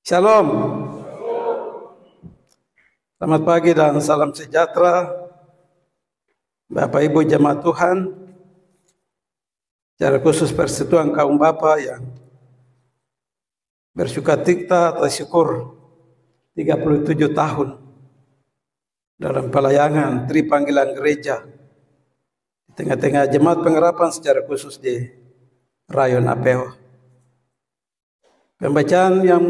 Shalom, selamat pagi dan salam sejahtera Bapak Ibu jemaat Tuhan, secara khusus Persekutuan kaum Bapa yang bersuka cita atas syukur 37 tahun dalam pelayanan Tri Panggilan Gereja di tengah-tengah jemaat pengharapan secara khusus di Rayon Apeo. Pembacaan yang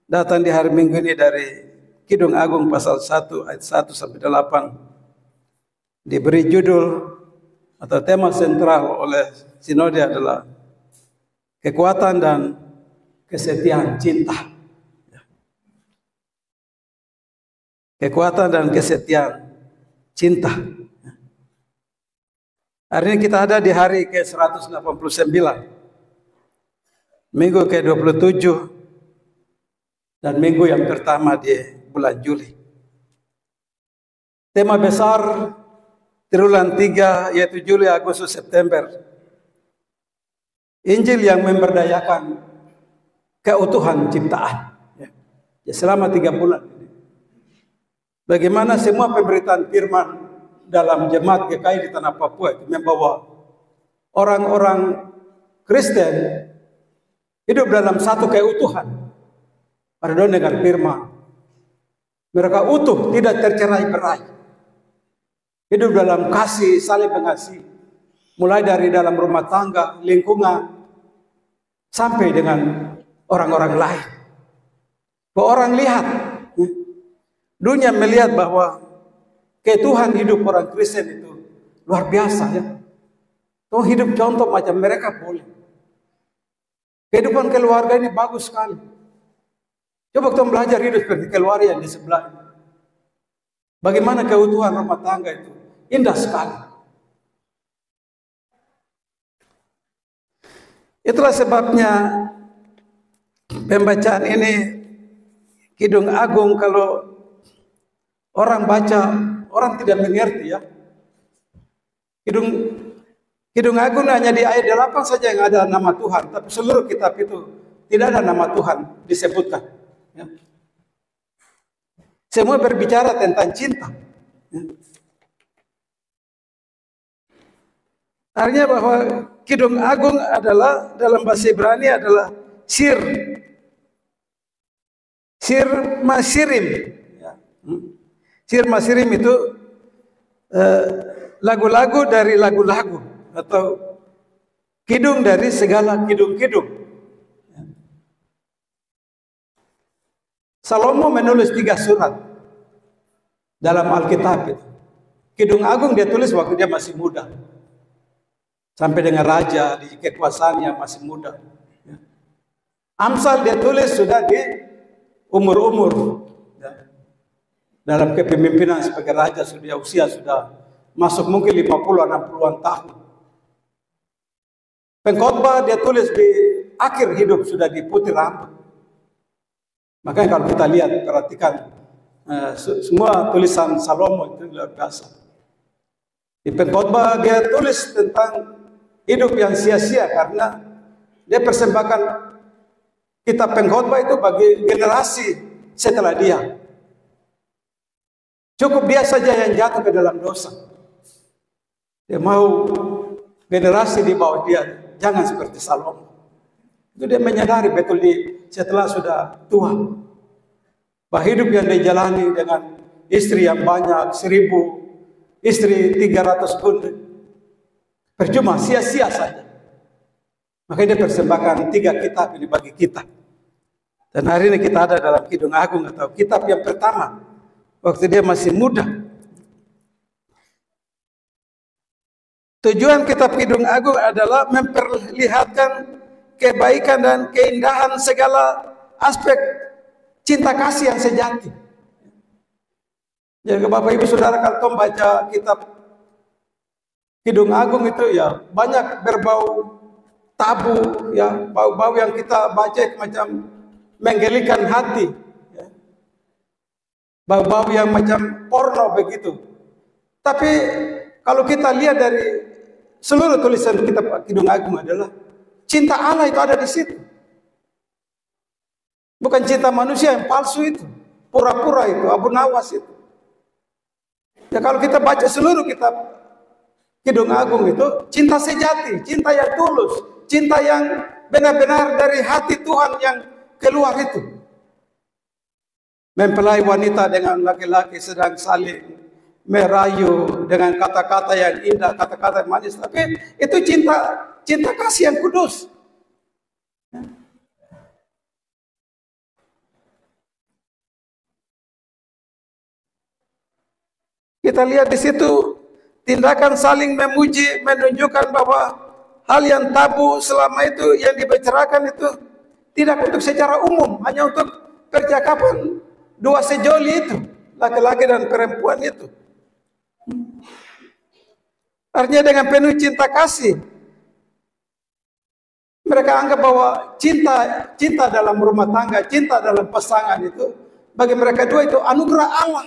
datang di hari Minggu ini dari Kidung Agung pasal 1 ayat 1 sampai 8 diberi judul atau tema sentral oleh sinode adalah kekuatan dan kesetiaan cinta. Kekuatan dan kesetiaan cinta. Hari ini kita ada di hari ke-189, minggu ke-27 dan minggu yang pertama di bulan Juli. Tema besar triwulan 3 yaitu Juli, Agustus, September. Injil yang memberdayakan keutuhan ciptaan. Ya, selama 3 bulan. Bagaimana semua pemberitaan firman dalam jemaat GKI di tanah Papua itu membawa orang-orang Kristen hidup dalam satu keutuhan. Pada dengan firman, mereka utuh, tidak tercerai-berai. Hidup dalam kasih, saling mengasihi. Mulai dari dalam rumah tangga, lingkungan, sampai dengan orang-orang lain. Bahwa orang lihat, dunia melihat bahwa ketuhanan hidup orang Kristen itu luar biasa ya. Tuh hidup contoh macam mereka boleh. Kehidupan keluarga ini bagus sekali. Coba kita belajar hidup seperti keluarga yang di sebelah. Bagaimana keutuhan rumah tangga itu indah sekali. Itulah sebabnya pembacaan ini Kidung Agung, kalau orang baca, orang tidak mengerti ya. Kidung Agung hanya di ayat 8 saja yang ada nama Tuhan, tapi seluruh kitab itu tidak ada nama Tuhan disebutkan. Ya. Semua berbicara tentang cinta. Ya. Artinya bahwa Kidung Agung adalah dalam bahasa Ibrani adalah sir masirim. Ya. Sir masirim itu lagu-lagu dari lagu-lagu atau kidung dari segala kidung-kidung. Salomo menulis 3 surat dalam Alkitab itu. Kidung Agung dia tulis waktu dia masih muda. Sampai dengan raja di kekuasaannya masih muda. Amsal dia tulis sudah di umur-umur. Dalam kepemimpinan sebagai raja sudah usia sudah masuk mungkin 50-60an tahun. Pengkhotbah dia tulis di akhir hidup sudah di putih rambut. Makanya kalau kita lihat, perhatikan semua tulisan Salomo itu luar biasa. Di pengkhotbah dia tulis tentang hidup yang sia-sia karena dia persembahkan kitab pengkhotbah itu bagi generasi setelah dia. Cukup dia saja yang jatuh ke dalam dosa. Dia mau generasi di bawah dia jangan seperti Salomo. Itu dia menyadari betul setelah sudah tua, bahwa hidup yang dijalani dengan istri yang banyak, 1000 istri, 300 pun percuma, sia-sia saja. Makanya dia persembahkan 3 kitab ini bagi kita. Dan hari ini kita ada dalam Kidung Agung atau kitab yang pertama waktu dia masih muda. Tujuan kitab Kidung Agung adalah memperlihatkan kebaikan dan keindahan segala aspek cinta kasih yang sejati. Jadi Bapak Ibu Saudara, kalau membaca kitab Kidung Agung itu ya banyak berbau tabu ya, bau-bau yang kita baca itu macam menggelikan hati ya. Bau-bau yang macam porno begitu. Tapi kalau kita lihat dari seluruh tulisan kitab Kidung Agung adalah cinta Allah itu ada di situ. Bukan cinta manusia yang palsu itu, pura-pura itu, abu nawas itu. Ya kalau kita baca seluruh kitab Kidung Agung itu, cinta sejati, cinta yang tulus, cinta yang benar-benar dari hati Tuhan yang keluar itu. Mempelai wanita dengan laki-laki sedang saling merayu dengan kata-kata yang indah, kata-kata yang manis, tapi itu cinta kasih yang kudus. Kita lihat di situ tindakan saling memuji menunjukkan bahwa hal yang tabu selama itu yang dibicarakan itu tidak untuk secara umum, hanya untuk percakapan dua sejoli itu, laki-laki dan perempuan itu. Artinya dengan penuh cinta kasih mereka anggap bahwa cinta dalam rumah tangga, cinta dalam pasangan itu bagi mereka dua itu anugerah Allah.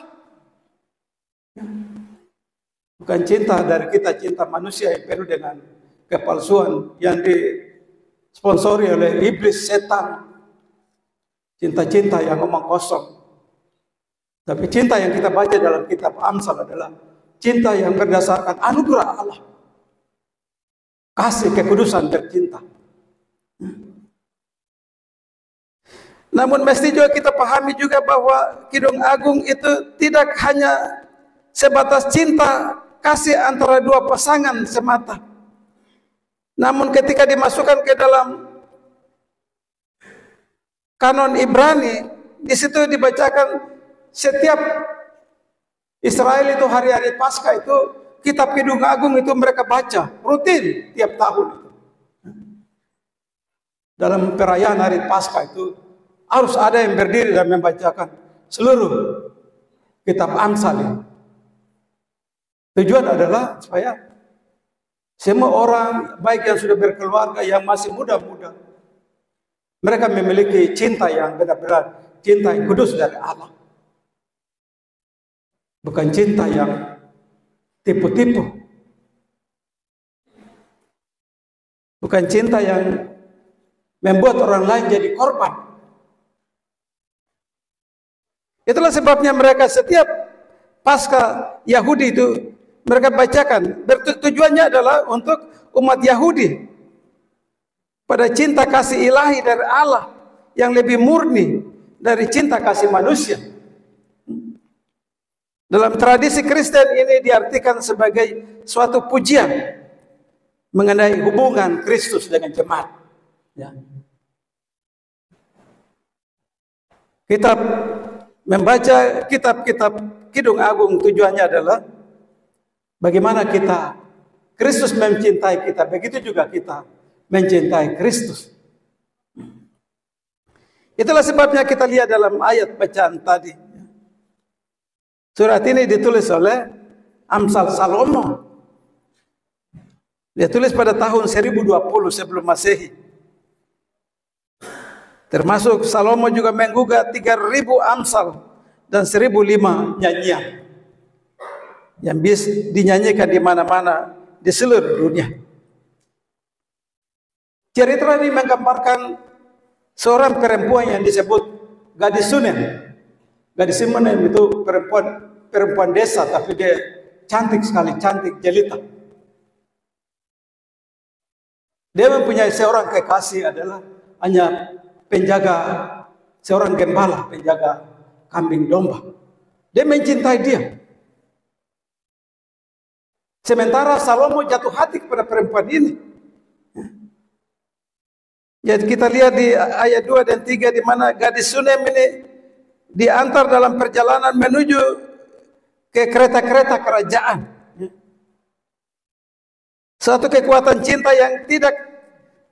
Bukan cinta dari kita, cinta manusia yang penuh dengan kepalsuan yang disponsori oleh iblis setan. Cinta-cinta yang omong kosong. Tapi cinta yang kita baca dalam kitab Amsal adalah cinta yang berdasarkan anugerah Allah. Kasih kekudusan tercinta. Namun mesti juga kita pahami juga bahwa Kidung Agung itu tidak hanya sebatas cinta kasih antara dua pasangan semata. Namun ketika dimasukkan ke dalam kanon Ibrani, di situ dibacakan setiap Israel itu hari-hari Paskah itu kitab Kidung Agung itu mereka baca rutin tiap tahun itu. Dalam perayaan hari Paskah itu harus ada yang berdiri dan membacakan seluruh kitab Amsal ini. Tujuan adalah supaya semua orang baik yang sudah berkeluarga, yang masih muda-muda, mereka memiliki cinta yang benar-benar cinta yang kudus dari Allah. Bukan cinta yang tipu-tipu. Bukan cinta yang membuat orang lain jadi korban. Itulah sebabnya mereka setiap Paskah Yahudi itu mereka bacakan, tujuannya adalah untuk umat Yahudi pada cinta kasih ilahi dari Allah yang lebih murni dari cinta kasih manusia. Dalam tradisi Kristen ini diartikan sebagai suatu pujian mengenai hubungan Kristus dengan jemaat. Ya. Kita membaca kitab-kitab Kidung Agung tujuannya adalah bagaimana Kristus mencintai kita, begitu juga kita mencintai Kristus. Itulah sebabnya kita lihat dalam ayat bacaan tadi. Surat ini ditulis oleh Amsal Salomo. Dia tulis pada tahun 1020 sebelum Masehi. Termasuk Salomo juga menggugah 3000 Amsal dan 1005 nyanyian yang bisa dinyanyikan di mana-mana di seluruh dunia. Cerita ini menggambarkan seorang perempuan yang disebut gadis Sunem. Gadis Sunem itu perempuan desa, tapi dia cantik sekali, cantik jelita. Dia mempunyai seorang kekasih adalah hanya penjaga, seorang gembala, penjaga kambing domba. Dia mencintai dia. Sementara Salomo jatuh hati kepada perempuan ini. Jadi kita lihat di ayat 2 dan 3 di mana gadis Sunem ini diantar dalam perjalanan menuju ke kereta-kereta kerajaan. Suatu kekuatan cinta yang tidak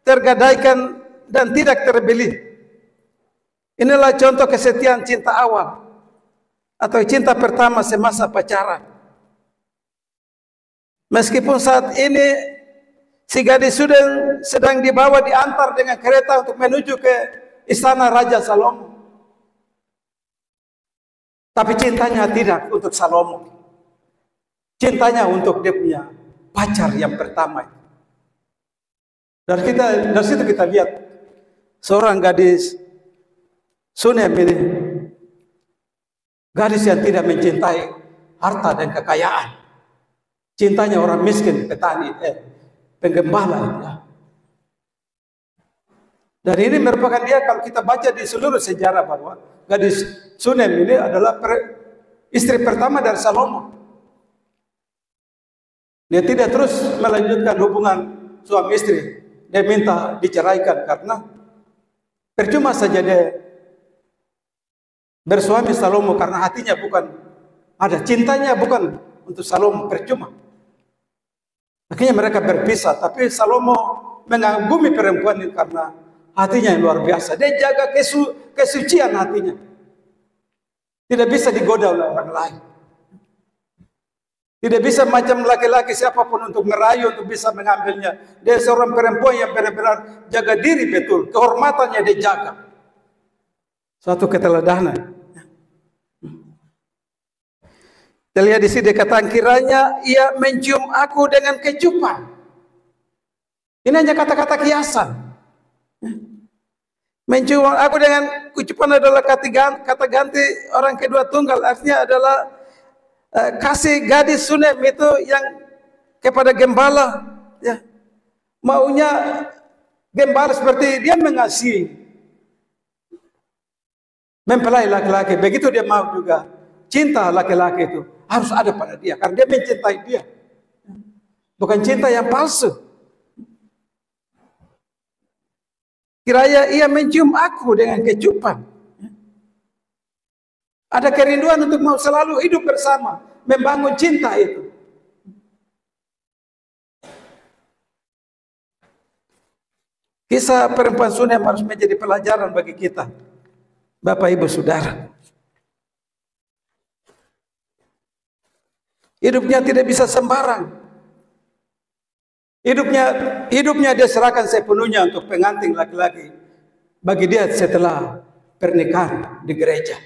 tergadaikan dan tidak terbeli. Inilah contoh kesetiaan cinta awal atau cinta pertama semasa pacaran. Meskipun saat ini si gadis sedang dibawa diantar dengan kereta untuk menuju ke istana Raja Salomo. Tapi cintanya tidak untuk Salomo. Cintanya untuk dia punya pacar yang pertama. Dari situ kita lihat seorang gadis Sunem ini gadis yang tidak mencintai harta dan kekayaan. Cintanya orang miskin, petani, penggembala. Ya. Dan ini merupakan dia, kalau kita baca di seluruh sejarah, bahwa gadis Sunem ini adalah istri pertama dari Salomo. Dia tidak terus melanjutkan hubungan suami istri. Dia minta diceraikan karena percuma saja dia bersuami Salomo, karena hatinya bukan ada, cintanya bukan untuk Salomo, percuma. Akhirnya mereka berpisah, tapi Salomo mengagumi perempuan ini karena hatinya yang luar biasa. Dia jaga kesucian hatinya. Tidak bisa digoda oleh orang lain. Tidak bisa macam laki-laki siapapun untuk merayu, untuk bisa mengambilnya. Dia seorang perempuan yang benar-benar jaga diri betul. Kehormatannya dia jaga. Suatu keteladanan. Kita lihat di sini dikatakan, kiranya ia mencium aku dengan kecupan. Ini hanya kata-kata kiasan. Mencium aku dengan kecupan adalah kata ganti orang kedua tunggal. Artinya adalah kasih gadis Sunem itu yang kepada gembala. Ya. Maunya gembala seperti dia mengasihi, mempelai laki-laki. Begitu dia mau juga cinta laki-laki itu harus ada pada dia, karena dia mencintai dia. Bukan cinta yang palsu. Kiranya ia mencium aku dengan kecupan. Ada kerinduan untuk mau selalu hidup bersama, membangun cinta itu. Kisah perempuan Sunem harus menjadi pelajaran bagi kita, Bapak Ibu Saudara. Hidupnya tidak bisa sembarang. Hidupnya dia serahkan sepenuhnya untuk pengantin laki-laki bagi dia setelah pernikahan di gereja.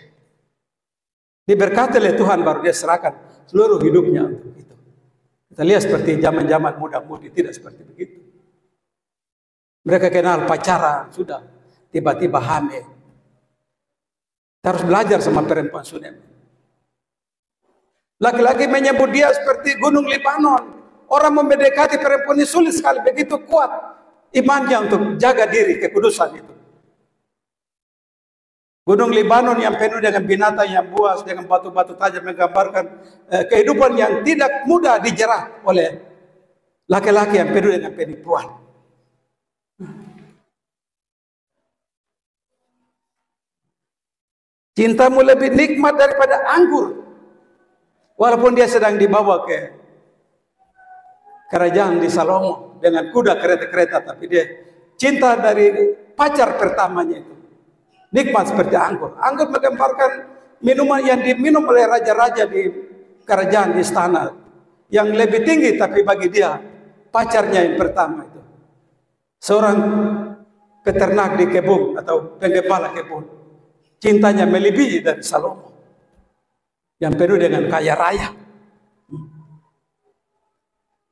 Diberkati oleh Tuhan baru dia serahkan seluruh hidupnya untuk itu. Kita lihat seperti zaman-zaman muda-mudi tidak seperti begitu. Mereka kenal pacaran, sudah tiba-tiba hamil. Kita harus belajar sama perempuan Sunem. Laki-laki menyebut dia seperti gunung Libanon. Orang mendekati perempuan ini sulit sekali, begitu kuat imannya untuk jaga diri, kekudusan itu. Gunung Libanon yang penuh dengan binatang yang buas, dengan batu-batu tajam, menggambarkan kehidupan yang tidak mudah dijerah oleh laki-laki yang penuh dengan penipuan. Cintamu lebih nikmat daripada anggur. Walaupun dia sedang dibawa ke kerajaan di Salomo dengan kuda kereta-kereta, tapi dia cinta dari pacar pertamanya itu nikmat seperti anggur. Anggur menggambarkan minuman yang diminum oleh raja-raja di kerajaan, di istana yang lebih tinggi, tapi bagi dia pacarnya yang pertama itu seorang peternak di kebun atau penggembala kebun. Cintanya melebihi dari Salomo yang penuh dengan kaya raya.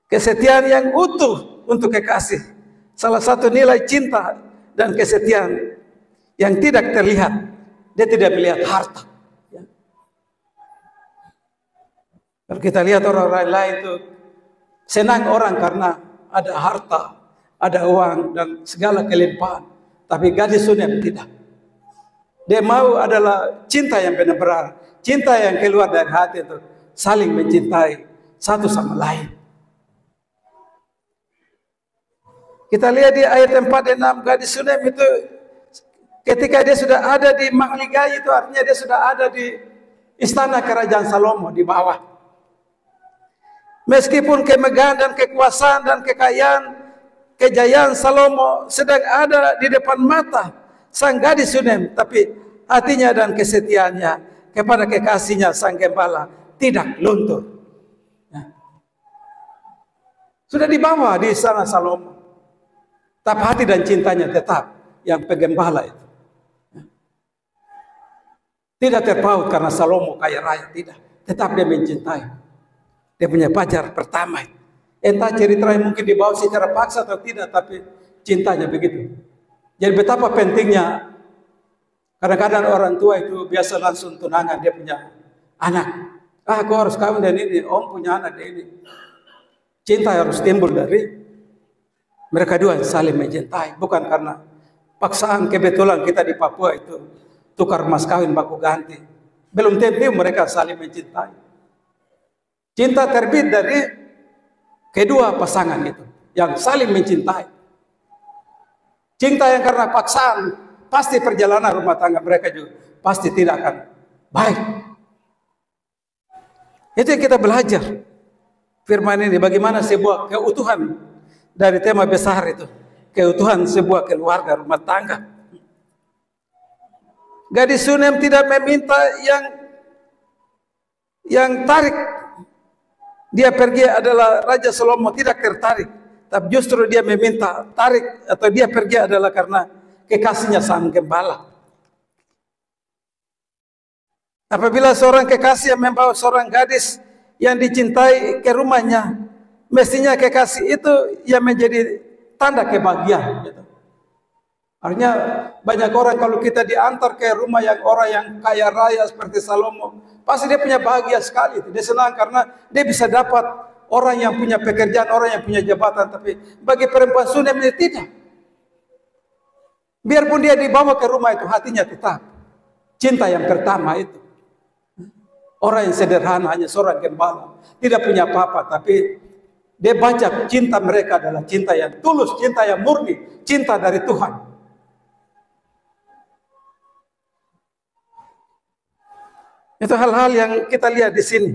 Kesetiaan yang utuh untuk kekasih. Salah satu nilai cinta dan kesetiaan yang tidak terlihat. Dia tidak melihat harta. Kalau kita lihat orang-orang lain itu senang orang karena ada harta, ada uang dan segala kelimpahan. Tapi gadis Sunem tidak. Dia mau adalah cinta yang benar-benar. Cinta yang keluar dari hati itu saling mencintai satu sama lain. Kita lihat di ayat 4 dan 6, gadis Sunem itu ketika dia sudah ada di Mahligai, itu artinya dia sudah ada di istana kerajaan Salomo di bawah. Meskipun kemegahan dan kekuasaan dan kekayaan, kejayaan Salomo sedang ada di depan mata sang gadis Sunem, tapi hatinya dan kesetiaannya kepada kekasihnya sang gembala tidak luntur. Sudah dibawa di istana Salomo, tapi hati dan cintanya tetap yang penggembala itu. Tidak terpaut karena Salomo kaya raya, tidak. Tetap dia mencintai. Dia punya pacar pertama. Entah ceritanya mungkin dibawa secara paksa atau tidak, tapi cintanya begitu. Jadi betapa pentingnya Kadang-kadang orang tua itu biasa langsung tunangan dia punya anak. Aku harus kawin dan ini, om punya anak dan ini. Cinta harus timbul dari mereka dua saling mencintai, bukan karena paksaan. Kebetulan kita di Papua itu tukar mas kawin baku ganti. Belum tentu mereka saling mencintai. Cinta terbit dari kedua pasangan itu yang saling mencintai. Cinta yang karena paksaan, pasti perjalanan rumah tangga mereka juga pasti tidak akan baik. Itu yang kita belajar firman ini, bagaimana sebuah keutuhan dari tema besar itu, keutuhan sebuah keluarga rumah tangga. Gadis Sunem tidak meminta yang tarik dia pergi adalah Raja Salomo, tidak tertarik, tapi justru dia meminta tarik atau dia pergi adalah karena kekasihnya sang gembala. Apabila seorang kekasih yang membawa seorang gadis yang dicintai ke rumahnya, mestinya kekasih itu yang menjadi tanda kebahagiaan. Gitu. Artinya banyak orang kalau kita diantar ke rumah yang orang yang kaya raya seperti Salomo, pasti dia punya bahagia sekali. Dia senang karena dia bisa dapat orang yang punya pekerjaan, orang yang punya jabatan. Tapi bagi perempuan Sunem ini tidak. Biarpun dia dibawa ke rumah itu, hatinya tetap cinta yang pertama itu. Orang yang sederhana, hanya seorang gembala, tidak punya apa-apa, tapi dia baca cinta mereka adalah cinta yang tulus, cinta yang murni, cinta dari Tuhan. Itu hal-hal yang kita lihat di sini.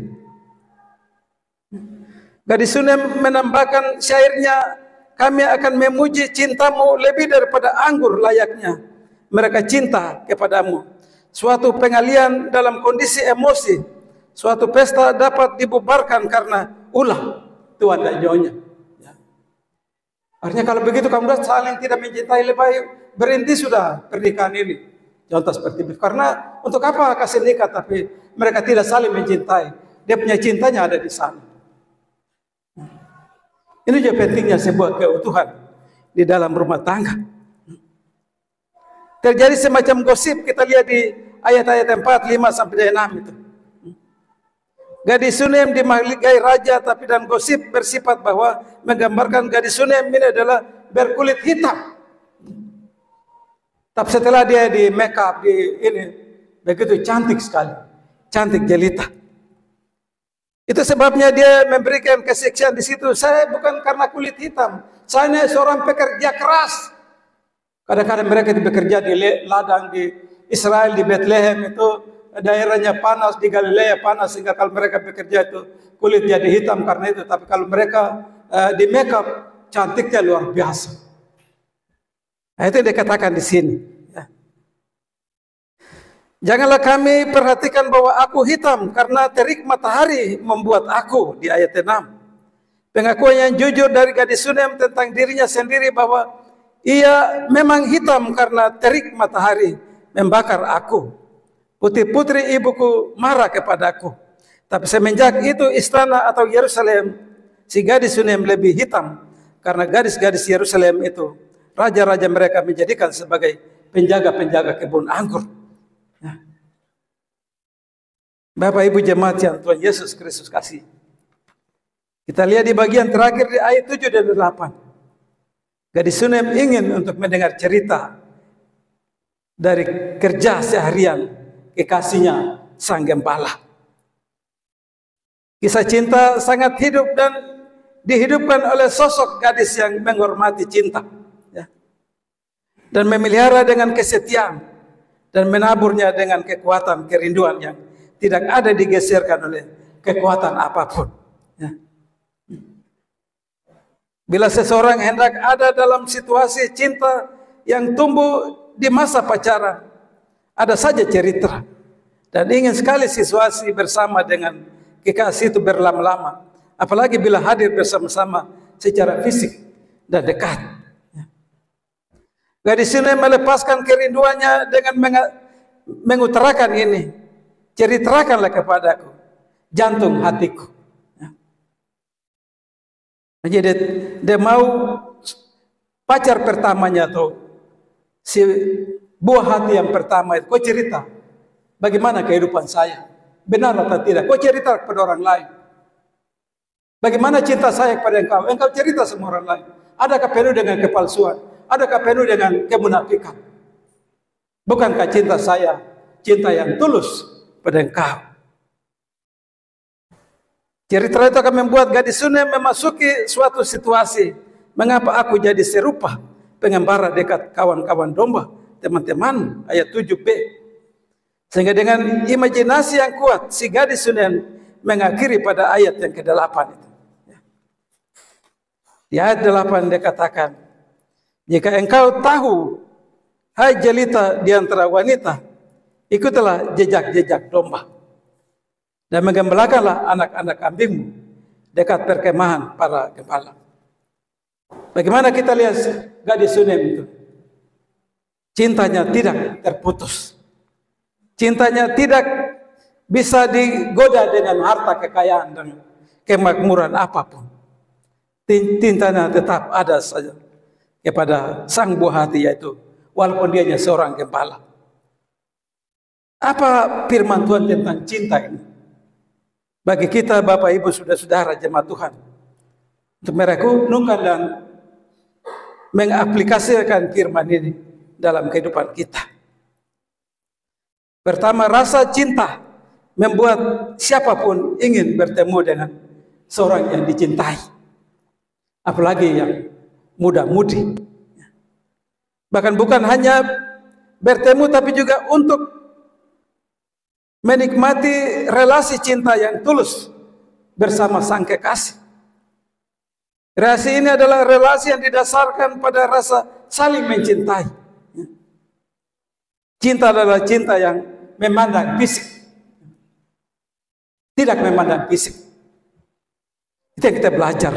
Gadis Sunem menambahkan syairnya, kami akan memuji cintamu lebih daripada anggur layaknya. Mereka cinta kepadamu. Suatu pengalian dalam kondisi emosi, suatu pesta dapat dibubarkan karena ulah Tuhan dan nyonya. Ya. Artinya kalau begitu kamu sudah saling tidak mencintai, lebih baik berhenti sudah pernikahan ini. Contoh seperti itu. Karena untuk apa kasih nikah tapi mereka tidak saling mencintai. Dia punya cintanya ada di sana. Ini juga pentingnya sebuah keutuhan di dalam rumah tangga. Terjadi semacam gosip, kita lihat di ayat-ayat 4, 5 sampai 6 itu. Gadis Sunem dimahligai raja, tapi dan gosip bersifat bahwa menggambarkan gadis Sunem ini adalah berkulit hitam. Tapi setelah dia di make up, di ini begitu cantik sekali, cantik jelita. Itu sebabnya dia memberikan kesaksian di situ. Saya bukan karena kulit hitam, saya ini seorang pekerja keras. Kadang-kadang mereka bekerja di ladang di Israel, di Bethlehem itu daerahnya panas, di Galilea panas, sehingga kalau mereka bekerja itu kulit jadi hitam karena itu. Tapi kalau mereka di make up, cantiknya luar biasa. Nah, itu yang dikatakan di sini. Ya. Janganlah kami perhatikan bahwa aku hitam karena terik matahari membuat aku, di ayat 6. Pengakuan yang jujur dari gadis Sunem tentang dirinya sendiri bahwa ia memang hitam karena terik matahari membakar aku. Putri-putri ibuku marah kepadaku. Tapi semenjak itu istana atau Yerusalem, si gadis Sunem lebih hitam karena gadis-gadis Yerusalem itu raja-raja mereka menjadikan sebagai penjaga-penjaga kebun anggur. Ya. Bapak Ibu jemaat yang Tuhan Yesus Kristus kasih. Kita lihat di bagian terakhir di ayat 7 dan 8. Gadis Sunem ingin untuk mendengar cerita dari kerja seharian kekasihnya sang gembala. Kisah cinta sangat hidup dan dihidupkan oleh sosok gadis yang menghormati cinta. Dan memelihara dengan kesetiaan dan menaburnya dengan kekuatan kerinduan yang tidak ada digeserkan oleh kekuatan apapun. Ya. Bila seseorang hendak ada dalam situasi cinta yang tumbuh di masa pacaran, ada saja cerita dan ingin sekali situasi bersama dengan kekasih itu berlama-lama, apalagi bila hadir bersama-sama secara fisik dan dekat. Gadis Sunem melepaskan kerinduannya dengan mengutarakan ini. Ceritakanlah kepadaku jantung hatiku. Jadi dia mau pacar pertamanya tuh si buah hati yang pertama itu, kau cerita bagaimana kehidupan saya, benar atau tidak. Kau cerita kepada orang lain. Bagaimana cinta saya kepada engkau? Engkau cerita semua orang lain. Adakah penuh dengan kepalsuan? Adakah penuh dengan kemunafikan? Bukankah cinta saya cinta yang tulus pada engkau? Cerita itu akan membuat gadis Sunem memasuki suatu situasi. Mengapa aku jadi serupa pengembara dekat kawan-kawan domba? Teman-teman, ayat 7b. Sehingga dengan imajinasi yang kuat, si gadis Sunem mengakhiri pada ayat yang ke-8 itu. Di ayat 8 dia katakan, jika engkau tahu, hai jelita di antara wanita, ikutlah jejak-jejak domba, dan menggembalakanlah anak-anak kambingmu dekat perkemahan para gembala. Bagaimana kita lihat gadis Sunem itu? Cintanya tidak terputus. Cintanya tidak bisa digoda dengan harta kekayaan dan kemakmuran apapun. Cintanya tetap ada saja kepada sang buah hati, yaitu walaupun dia hanya seorang gembala. Apa firman Tuhan tentang cinta ini? Bagi kita Bapak Ibu saudara jemaat Tuhan, untuk merenungkan dan mengaplikasikan firman ini dalam kehidupan kita. Pertama, rasa cinta membuat siapapun ingin bertemu dengan seorang yang dicintai, apalagi yang muda-mudi. Bahkan bukan hanya bertemu, tapi juga untuk menikmati relasi cinta yang tulus bersama sang kekasih. Relasi ini adalah relasi yang didasarkan pada rasa saling mencintai. Cinta adalah cinta yang memandang fisik, tidak memandang fisik. Itu yang kita belajar.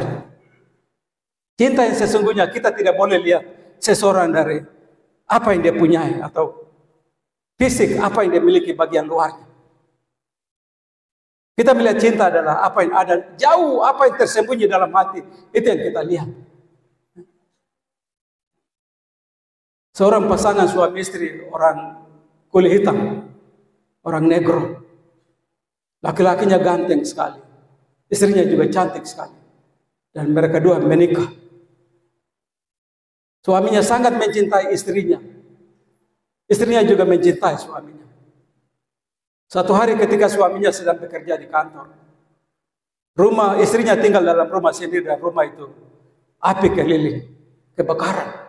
Cinta yang sesungguhnya kita tidak boleh lihat seseorang dari apa yang dia punyai atau fisik, apa yang dia miliki bagian luarnya. Kita melihat cinta adalah apa yang ada jauh, apa yang tersembunyi dalam hati. Itu yang kita lihat. Seorang pasangan suami istri, orang kulit hitam, orang negro. Laki-lakinya ganteng sekali, istrinya juga cantik sekali, dan mereka dua menikah. Suaminya sangat mencintai istrinya, istrinya juga mencintai suaminya. Suatu hari ketika suaminya sedang bekerja di kantor, rumah istrinya tinggal dalam rumah sendiri, dan rumah itu api keliling, kebakaran.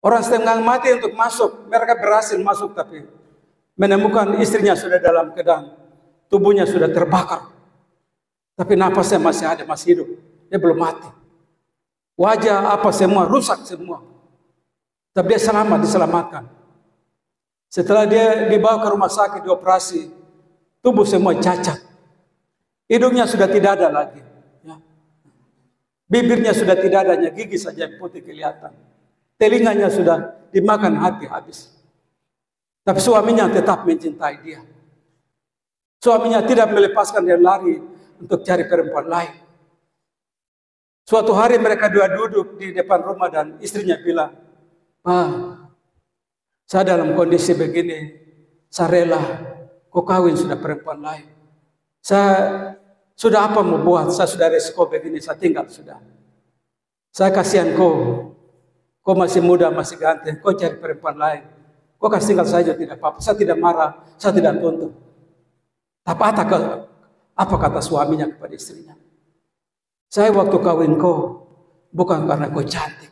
Orang setengah mati untuk masuk, mereka berhasil masuk, tapi menemukan istrinya sudah dalam keadaan tubuhnya sudah terbakar, tapi napasnya masih ada, masih hidup, dia belum mati. Wajah apa semua rusak semua, tapi dia selamat, diselamatkan. Setelah dia dibawa ke rumah sakit, dioperasi, tubuh semua cacat, hidungnya sudah tidak ada lagi, ya. Bibirnya sudah tidak ada, hanya gigi saja yang putih kelihatan. Telinganya sudah dimakan habis. Tapi suaminya tetap mencintai dia. Suaminya tidak melepaskan dia lari untuk cari perempuan lain. Suatu hari mereka dua duduk di depan rumah dan istrinya bilang, "Pak, saya dalam kondisi begini, saya rela kau kawin sudah perempuan lain. Saya sudah apa mau buat, saya sudah resiko begini, saya tinggal sudah. Saya kasihan kau masih muda, masih ganteng, kau cari perempuan lain. Kau kasih tinggal saja, tidak apa-apa. Saya tidak marah, saya tidak tuntut." Tapi apa kata suaminya kepada istrinya? "Saya waktu kawin kau bukan karena kau cantik.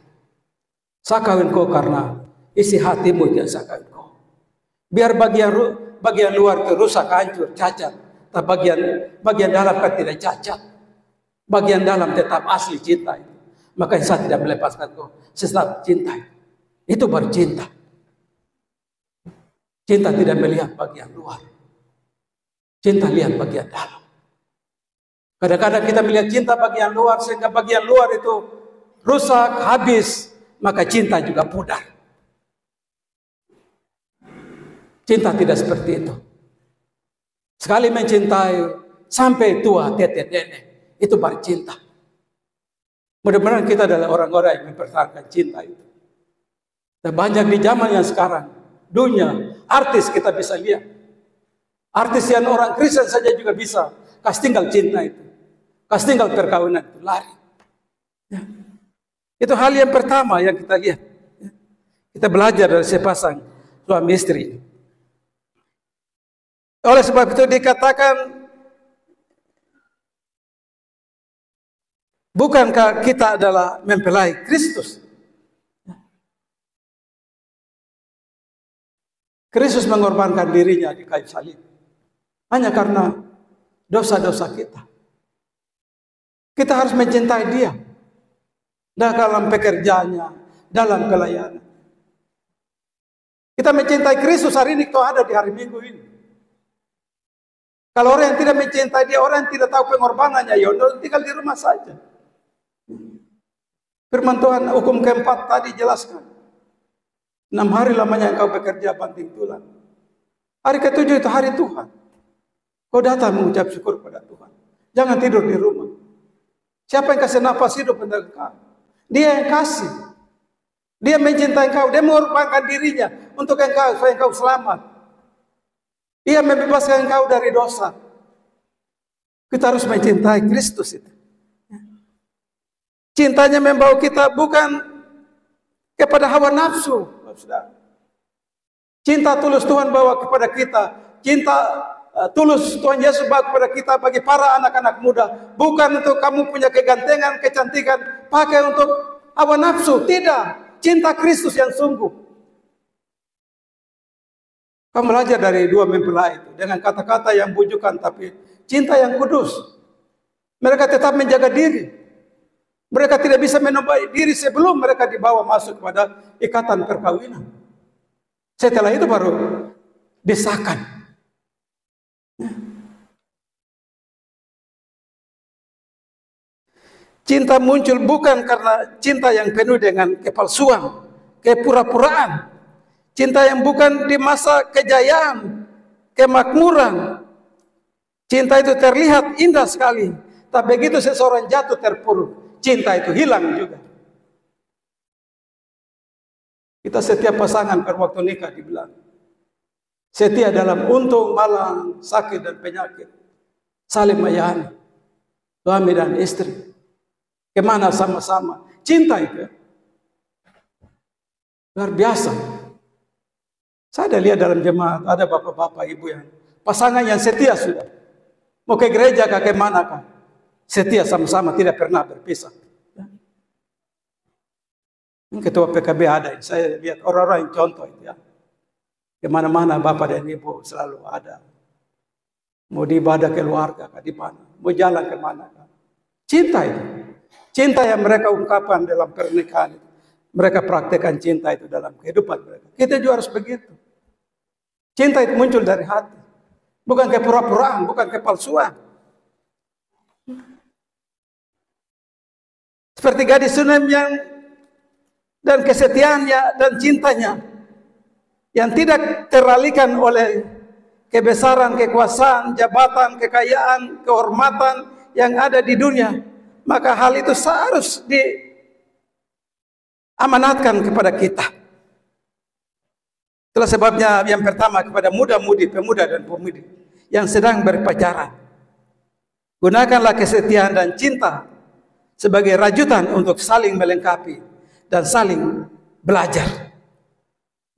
Saya kawin kau karena isi hatimu yang saya kawin kau. Biar bagian luar itu rusak, hancur, cacat, tapi bagian dalam kan tidak cacat. Bagian dalam tetap asli cinta itu. Makanya saya tidak melepaskan kau. Saya tetap cinta. Itu baru cinta. Cinta tidak melihat bagian luar. Cinta lihat bagian dalam. Kadang-kadang kita melihat cinta bagian luar, sehingga bagian luar itu rusak, habis, maka cinta juga pudar. Cinta tidak seperti itu. Sekali mencintai sampai tua, tetet nenek, itu baru cinta. Mudah-mudahan kita adalah orang-orang yang mempertahankan cinta itu. Dan banyak di zaman yang sekarang, dunia, artis kita bisa lihat. Artis yang orang Kristen saja juga bisa. Kasih tinggal cinta itu. Kasih tinggal perkawinan itu, lari. Ya. Itu hal yang pertama yang kita lihat. Ya. Kita belajar dari sepasang suami istri. Oleh sebab itu dikatakan, bukankah kita adalah mempelai Kristus? Kristus mengorbankan dirinya di kayu salib hanya karena dosa-dosa kita. Kita harus mencintai Dia dalam pekerjaannya, dalam pelayanan. Kita mencintai Kristus hari ini, kalau ada di hari Minggu ini. Kalau orang yang tidak mencintai Dia, orang yang tidak tahu pengorbanannya, ya tinggal di rumah saja. Firman Tuhan hukum keempat tadi jelaskan. 6 hari lamanya engkau bekerja banting tulang. Hari ke-7 itu hari Tuhan. Kau datang mengucap syukur pada Tuhan. Jangan tidur di rumah. Siapa yang kasih nafas hidup untuk engkau? Dia yang kasih. Dia mencintai engkau. Dia mengorbankan dirinya untuk engkau, supaya engkau selamat. Dia membebaskan engkau dari dosa. Kita harus mencintai Kristus itu. Cintanya membawa kita bukan kepada hawa nafsu. Cinta tulus Tuhan bawa kepada kita. Cinta tulus Tuhan Yesus bawa kepada kita bagi para anak-anak muda. Bukan untuk kamu punya kegantengan, kecantikan, pakai untuk hawa nafsu. Tidak. Cinta Kristus yang sungguh. Kamu belajar dari dua mempelai itu dengan kata-kata yang bujukan, tapi cinta yang kudus. Mereka tetap menjaga diri. Mereka tidak bisa menubai diri sebelum mereka dibawa masuk kepada ikatan perkawinan. Setelah itu baru disahkan. Cinta muncul bukan karena cinta yang penuh dengan kepalsuan, kepura-puraan. Cinta yang bukan di masa kejayaan, kemakmuran. Cinta itu terlihat indah sekali. Tapi begitu seseorang jatuh terpuruk, cinta itu hilang juga. Kita setiap pasangan pada waktu nikah dibilang setia dalam untung, malang, sakit dan penyakit, saling menyayani, suami dan istri, kemana sama-sama. Cinta itu luar biasa. Saya ada lihat dalam jemaat ada bapak-bapak, ibu yang pasangan yang setia sudah. Mau ke gereja kah, kemana kah, setia sama-sama, tidak pernah berpisah. Ketua PKB ada, saya lihat orang-orang yang contoh itu ya. Kemana-mana bapak dan ibu selalu ada. Mau di ibadah keluarga kah, di mana, mau jalan kemana kah. Cinta itu, cinta yang mereka ungkapkan dalam pernikahan itu, mereka praktekkan cinta itu dalam kehidupan mereka. Kita juga harus begitu. Cinta itu muncul dari hati, bukan kepura-puraan, bukan kepalsuan. Seperti gadis Sunem yang dan kesetiaannya dan cintanya yang tidak teralihkan oleh kebesaran, kekuasaan, jabatan, kekayaan, kehormatan yang ada di dunia, maka hal itu harus diamanatkan kepada kita. Itulah sebabnya yang pertama kepada muda-mudi, pemuda dan pemudi yang sedang berpacaran, gunakanlah kesetiaan dan cinta sebagai rajutan untuk saling melengkapi dan saling belajar.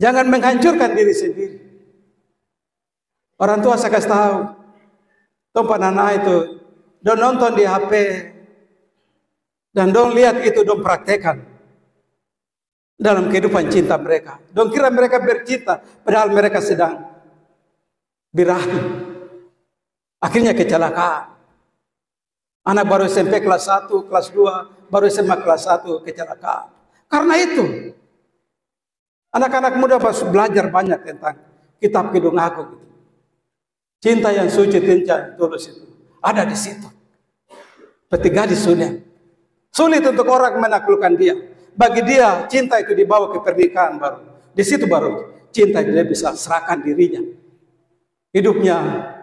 Jangan menghancurkan diri sendiri. Orang tua saya kasih tahu, tempat anak itu don nonton di HP dan don lihat itu, don praktekan dalam kehidupan cinta mereka. Don kira mereka bercinta, padahal mereka sedang birahi. Akhirnya kecelakaan. Anak baru SMP kelas 1, kelas 2, baru SMA kelas 1 kecelakaan. Karena itu, anak-anak muda harus belajar banyak tentang kitab Kidung Agung. Cinta yang suci, cinta yang tulus itu ada di situ. Seperti gadis Sunem. Sulit untuk orang menaklukkan dia. Bagi dia, cinta itu dibawa ke pernikahan baru. Di situ baru cinta itu dia bisa serahkan dirinya. Hidupnya,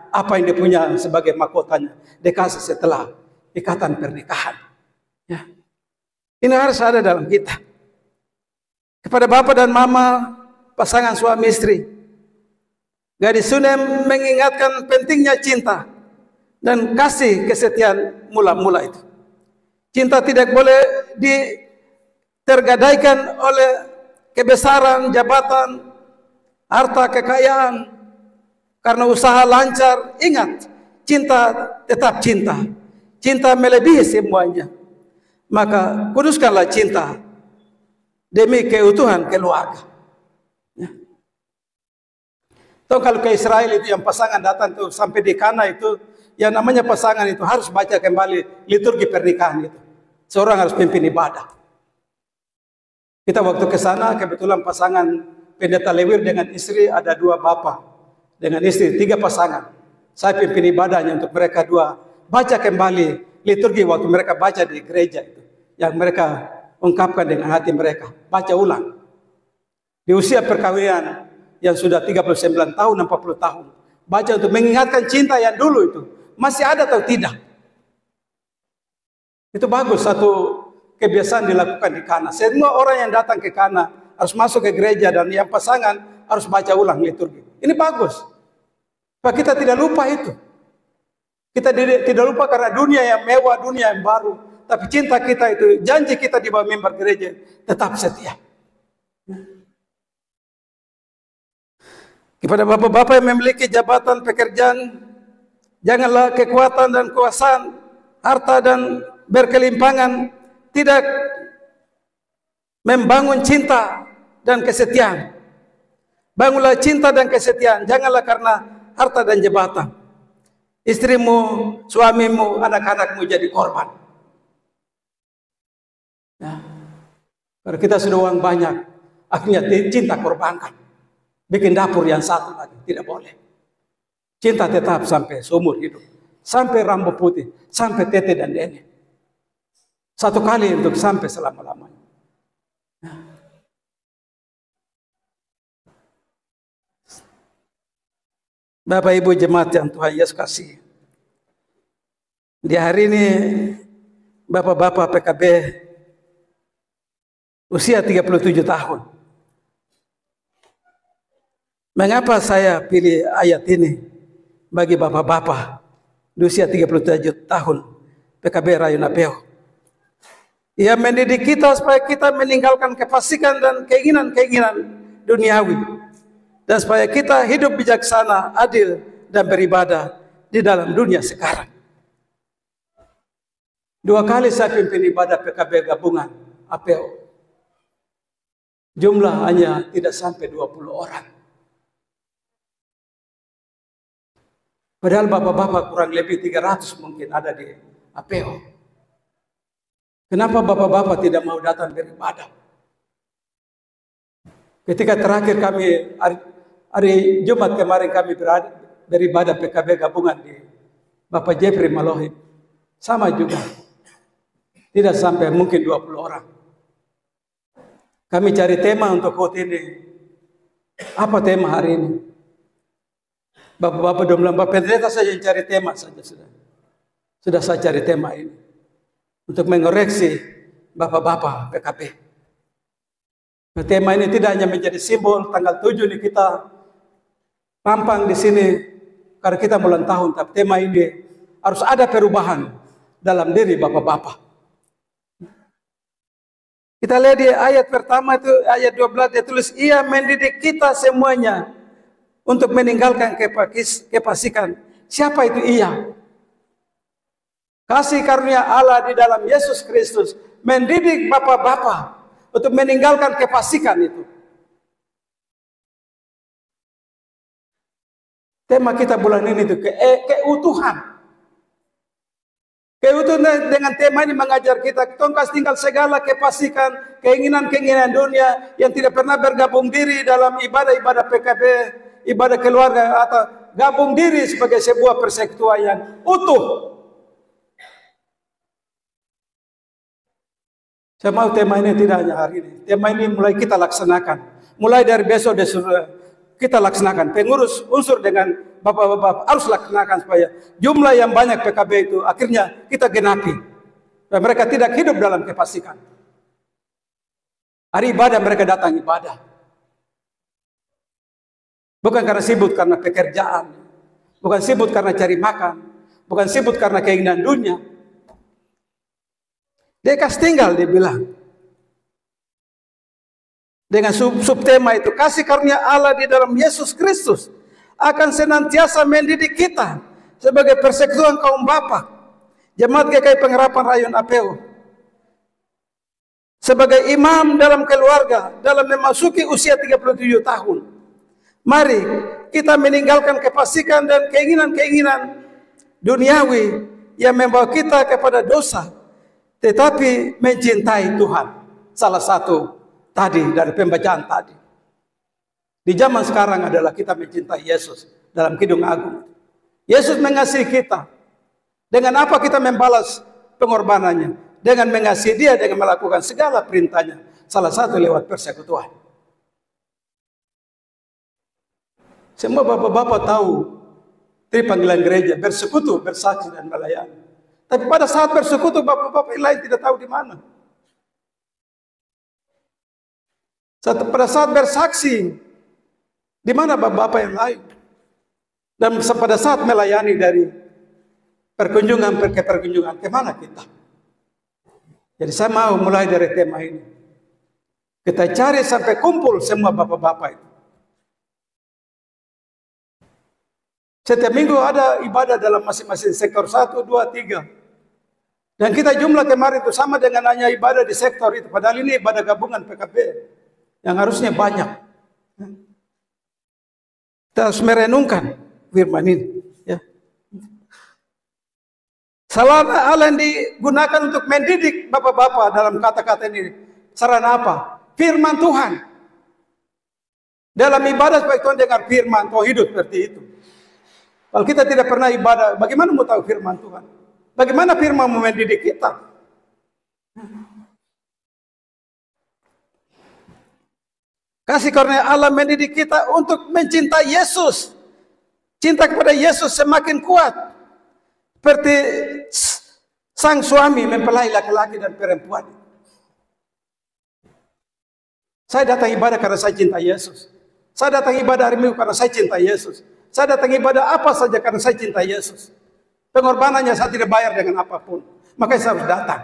apa yang dia punya sebagai mahkotanya, dikasih setelah ikatan pernikahan. Ya. Ini harus ada dalam kita. kepada bapak dan mama pasangan suami istri. Gadis Sunem mengingatkan pentingnya cinta dan kasih kesetiaan mula-mula itu. Cinta tidak boleh tergadaikan oleh kebesaran, jabatan, harta, kekayaan. Karena usaha lancar, ingat, cinta tetap cinta. Cinta melebihi semuanya. Maka kuduskanlah cinta demi keutuhan keluarga. Ya. Tahu kalau ke Israel itu yang pasangan datang tuh sampai di Kana itu, yang namanya pasangan itu harus baca kembali liturgi pernikahan itu. Seorang harus pimpin ibadah. Kita waktu ke sana kebetulan pasangan pendeta Lewir dengan istri ada 2 bapak dengan istri 3 pasangan. Saya pimpin ibadahnya untuk mereka 2 baca kembali liturgi waktu mereka baca di gereja itu yang mereka ungkapkan dengan hati mereka, baca ulang. Di usia perkawinan yang sudah 39 tahun, 40 tahun, baca untuk mengingatkan cinta yang dulu itu masih ada atau tidak. Itu bagus, satu kebiasaan dilakukan di Kana. Semua orang yang datang ke Kana harus masuk ke gereja dan yang pasangan harus baca ulang liturgi. Ini bagus. Pak, kita tidak lupa itu. Kita tidak lupa karena dunia yang mewah, dunia yang baru. Tapi cinta kita itu, janji kita di bawah mimbar gereja tetap setia. Kepada bapak-bapak yang memiliki jabatan pekerjaan, janganlah kekuatan dan kuasaan, harta dan berkelimpangan tidak membangun cinta dan kesetiaan. Bangunlah cinta dan kesetiaan, janganlah karena harta dan jabatan. Istrimu, suamimu, anak-anakmu jadi korban. Ya. Kalau kita sudah uang banyak, akhirnya cinta korbankan. Bikin dapur yang satu lagi, tidak boleh. Cinta tetap sampai seumur hidup. Sampai rambut putih, sampai tete dan nenek. Satu kali untuk sampai selama-lamanya. Bapak Ibu jemaat yang Tuhan Yesus kasih. Di hari ini Bapak-bapak PKB usia 37 tahun. Mengapa saya pilih ayat ini bagi bapak-bapak di usia 37 tahun PKB Rayuna Beo? Ia mendidik kita supaya kita meninggalkan kefasikan dan keinginan-keinginan duniawi. Dan supaya kita hidup bijaksana, adil, dan beribadah di dalam dunia sekarang. 2 kali saya pimpin ibadah PKB gabungan APO. Jumlah hanya tidak sampai 20 orang. Padahal bapak-bapak kurang lebih 300 mungkin ada di APO. Kenapa bapak-bapak tidak mau datang beribadah? Ketika terakhir kami hari Jumat kemarin kami beribadah PKB gabungan di Bapak Jeffrey Malohi. Sama juga. Tidak sampai mungkin 20 orang. Kami cari tema untuk khotbah ini. Apa tema hari ini? Bapak-bapak dan Bapak pendeta saja yang cari tema saja sudah. Sudah saya cari tema ini. Untuk mengoreksi bapak-bapak PKB. Tema ini tidak hanya menjadi simbol tanggal 7 ini kita pampang di sini karena kita ulang tahun, tapi tema ini harus ada perubahan dalam diri bapak-bapak. Kita lihat di ayat pertama itu ayat 12 dia tulis ia mendidik kita semuanya untuk meninggalkan kefasikan. Siapa itu ia? Kasih karunia Allah di dalam Yesus Kristus mendidik bapak-bapak untuk meninggalkan kefasikan itu. Tema kita bulan ini itu keutuhan. Keutuhan dengan tema ini mengajar kita tongkas tinggal segala kefasikan, keinginan-keinginan dunia yang tidak pernah bergabung diri dalam ibadah-ibadah PKB, ibadah keluarga atau gabung diri sebagai sebuah persekutuan yang utuh. Saya mau tema ini tidak hanya hari ini. Tema ini mulai kita laksanakan. Mulai dari besok kita laksanakan. Pengurus unsur dengan bapak-bapak harus laksanakan supaya jumlah yang banyak PKB itu akhirnya kita genapi. Dan mereka tidak hidup dalam kefasikan. Hari ibadah mereka datang ibadah. Bukan karena sibuk karena pekerjaan. Bukan sibuk karena cari makan. Bukan sibuk karena keinginan dunia. Dia kasih tinggal, dia bilang. Dengan subtema itu, kasih karunia Allah di dalam Yesus Kristus akan senantiasa mendidik kita sebagai persekutuan kaum bapa, Jemaat GKI Pengharapan Rayon Apeo, sebagai imam dalam keluarga dalam memasuki usia 37 tahun. Mari kita meninggalkan kefasikan dan keinginan-keinginan duniawi yang membawa kita kepada dosa, tetapi mencintai Tuhan. Salah satu tadi dari pembacaan tadi. Di zaman sekarang adalah kita mencintai Yesus dalam Kidung Agung. Yesus mengasihi kita. Dengan apa kita membalas pengorbanannya? Dengan mengasihi dia, dengan melakukan segala perintahnya. Salah satu lewat persekutuan. Semua bapak-bapak tahu tri panggilan gereja, bersekutu, bersaksi, dan melayani. Tapi pada saat bersekutu, bapak-bapak lain tidak tahu di mana. Pada saat bersaksi, di mana bapak-bapak yang lain? Dan pada saat melayani dari perkunjungan ke perkunjungan, kemana kita? Jadi saya mau mulai dari tema ini. Kita cari sampai kumpul semua bapak-bapak itu. Setiap minggu ada ibadah dalam masing-masing sektor 1, 2, 3. Dan kita jumlah kemarin itu sama dengan hanya ibadah di sektor itu. Padahal ini ibadah gabungan PKB yang harusnya banyak. Kita harus merenungkan firman ini. Ya. Salah hal yang digunakan untuk mendidik bapak-bapak dalam kata-kata ini. Sarana apa? Firman Tuhan. Dalam ibadah supaya Tuhan dengar firman, Tuhan hidup seperti itu. Kalau kita tidak pernah ibadah, bagaimana mau tahu firman Tuhan? Bagaimana firman mau mendidik kita? Kasih karunia Allah mendidik kita untuk mencintai Yesus. Cinta kepada Yesus semakin kuat. Seperti sang suami mempelai laki-laki dan perempuan. Saya datang ibadah karena saya cinta Yesus. Saya datang ibadah hari Minggu karena saya cinta Yesus. Saya datang ibadah apa saja karena saya cinta Yesus. Pengorbanannya saya tidak bayar dengan apapun. Makanya saya harus datang.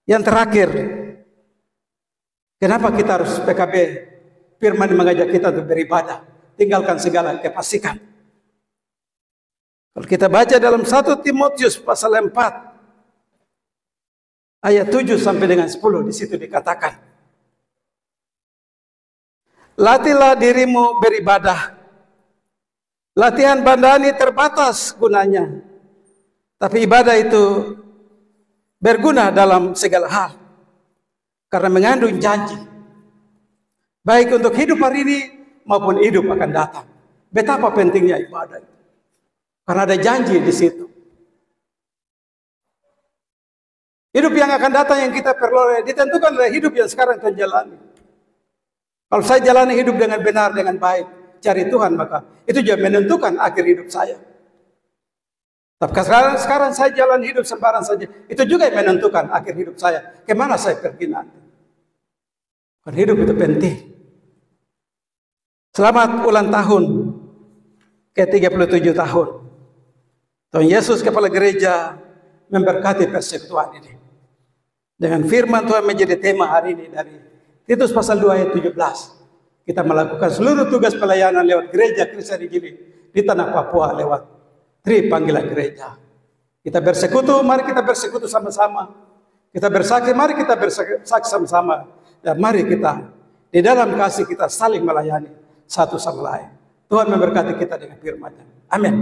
Yang terakhir, kenapa kita harus PKB? Firman mengajak kita untuk beribadah. Tinggalkan segala kefasikan. Kalau kita baca dalam 1 Timotius pasal 4 ayat 7 sampai dengan 10, di situ dikatakan, latihlah dirimu beribadah. Latihan bandani terbatas gunanya, tapi ibadah itu berguna dalam segala hal karena mengandung janji, baik untuk hidup hari ini maupun hidup akan datang. Betapa pentingnya ibadah itu, karena ada janji di situ. Hidup yang akan datang yang kita peroleh ditentukan oleh hidup yang sekarang kita jalani. Kalau saya jalani hidup dengan benar, dengan baik, cari Tuhan, maka itu juga menentukan akhir hidup saya. Tapi sekarang saya jalan hidup sembarang saja, itu juga yang menentukan akhir hidup saya. Kemana saya pergi nanti? Karena hidup itu penting. Selamat ulang tahun ke-37 tahun. Tuhan Yesus Kepala Gereja memberkati persekutuan ini. Dengan firman Tuhan menjadi tema hari ini dari Titus pasal 2 ayat 17. Kita melakukan seluruh tugas pelayanan lewat gereja Kristen Injili di tanah Papua lewat tri panggilan gereja. Kita bersekutu, mari kita bersekutu sama-sama. Kita bersaksi, mari kita bersaksi sama-sama. Dan mari kita di dalam kasih kita saling melayani satu sama lain. Tuhan memberkati kita dengan firman-Nya. Amin.